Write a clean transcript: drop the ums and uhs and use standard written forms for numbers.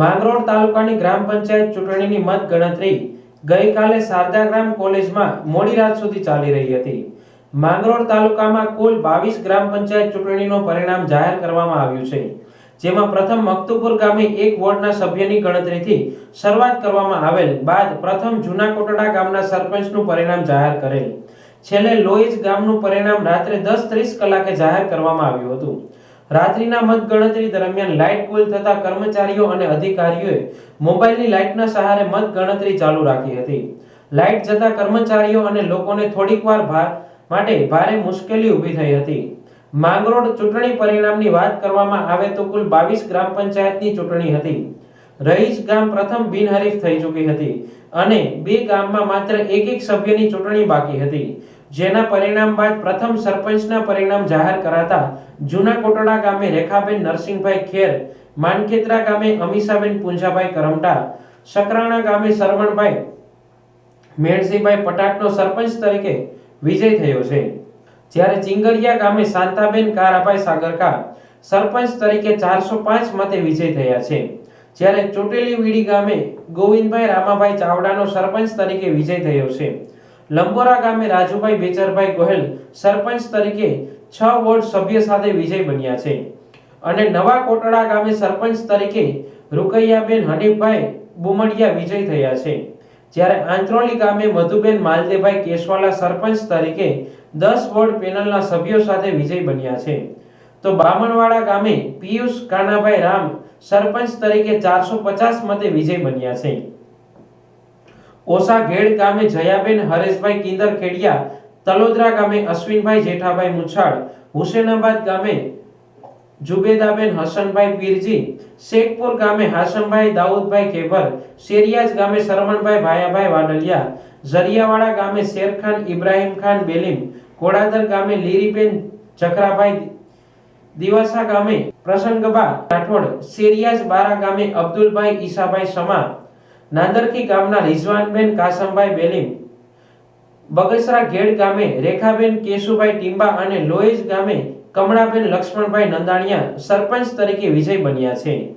માંગરોળ તાલુકાની ગ્રામ પંચાયત ચૂંટણીની મત ગણતરી ગઈકાલે શારદાગ્રામ કોલેજમાં મોડી રાત સુધી ચાલી રહી હતી. માંગરોળ તાલુકામાં કુલ 22 ગ્રામ પંચાયત ચૂંટણીનું પરિણામ જાહેર કરવામાં આવ્યું છે, જેમાં પ્રથમ મકતુપુર ગામે એક વોર્ડના સભ્યની ગણતરીથી શરૂઆત કરવામાં આવેલ બાદ પ્રથમ જૂના કોટડા ગામના સરપંચનું પરિણામ જાહેર કરેલ. છેલ્લે લોઈજ ગામનું પરિણામ રાત્રે 10:30 કલાકે જાહેર કરવામાં આવ્યું હતું. રાત્રિના મત ગણતરી દરમિયાન લાઇટ ગુલ થતા કર્મચારીઓ અને અધિકારીઓએ મોબાઈલની લાઇટના સહારે મત ગણતરી ચાલુ રાખી હતી. લાઇટ જતા કર્મચારીઓ અને લોકોને થોડીકવાર માટે ભારે મુશ્કેલી ઊભી થઈ હતી. માંગરોળ ચૂંટણી પરિણામની વાત કરવામાં આવે તો કુલ 22 ગ્રામ પંચાયતની ચૂંટણી હતી. રહીજ ગામ પ્રથમ બિનહરીફ થઈ ચૂકી હતી અને બે ગામમાં માત્ર એક સભ્યની ચૂંટણી બાકી હતી, જેના પરિણામ બાદ પ્રથમ સરપંચના પરિણામ જાહેર કરાતા જૂના કોટડા ગામે રેખાબેન નરસિંહભાઈ ખેર, માનખેત્રા ગામે અમીષાબેન પુંજાભાઈ કરમટા, શકરાણા ગામે સરવણભાઈ મેણસીભાઈ પટાટનો સરપંચ તરીકે વિજય થયો છે, જ્યારે ચિંગરિયા ગામે શાંતાબેન કારાભાઈ સાગરકા સરપંચ તરીકે 405 મતે વિજય થયા છે, જ્યારે ચોટેલી વીડી ગામે ગોવિંદભાઈ રામાભાઈ ચાવડાનો સરપંચ તરીકે વિજય થયો છે. લંબોરા ગામે રાજુભાઈ બેચરભાઈ ગોહેલ સરપંચ તરીકે 6 વોર્ડ સભ્ય સાથે વિજય બન્યા છે અને નવા કોટડા ગામે સરપંચ તરીકે રૂકૈયાબેન હનીફભાઈ બુમડિયા વિજય થયા છે, જ્યારે આંત્રોલી ગામે મધુબેન માલદેભાઈ કેશવાલા સરપંચ તરીકે 10 વોર્ડ પેનલના સભ્યો સાથે વિજય બન્યા છે. તો બામણવાડા ગામે પિયુષ કાનાભાઈ રામ સરપંચ તરીકે 450 મતે વિજય બન્યા છે. ઓસા ઘેડ ગામે જયાબેન હરેશભાઈ કિંદર ખેડિયા, તલોદરા ગામે અશ્વિનભાઈ જેઠાભાઈ મુછાળ, હુસેનાબાદ ગામે જુબેદાબેન હસનભાઈ પીરજી, શેખપુર ગામે હાશમભાઈ દાઉદભાઈ કેબર, શેરિયાજ ગામે શરમણભાઈ ભાયાભાઈ વાડલિયા, ઝરિયાવાડા ગામે શેરખાન ઇબ્રાહીમ ખાન બેલીમ, કોડાદર ગામે લીરીબેન જખરાભાઈ, દિવાસા ગામે પ્રસંગબા રાઠોડ, શેરિયાજ બારા ગામે અબ્દુલભાઈ ઈસાભાઈ સમા, નાંદરખી ગામના રિઝવાનબેન કાસમભાઈ બેલીમ, બગસરા ઘેડ ગામે રેખાબેન કેશુભાઈ ટીંબા અને લોઈજ ગામે કમળાબેન લક્ષ્મણભાઈ નંદાણીયા સરપંચ તરીકે વિજય બન્યા છે.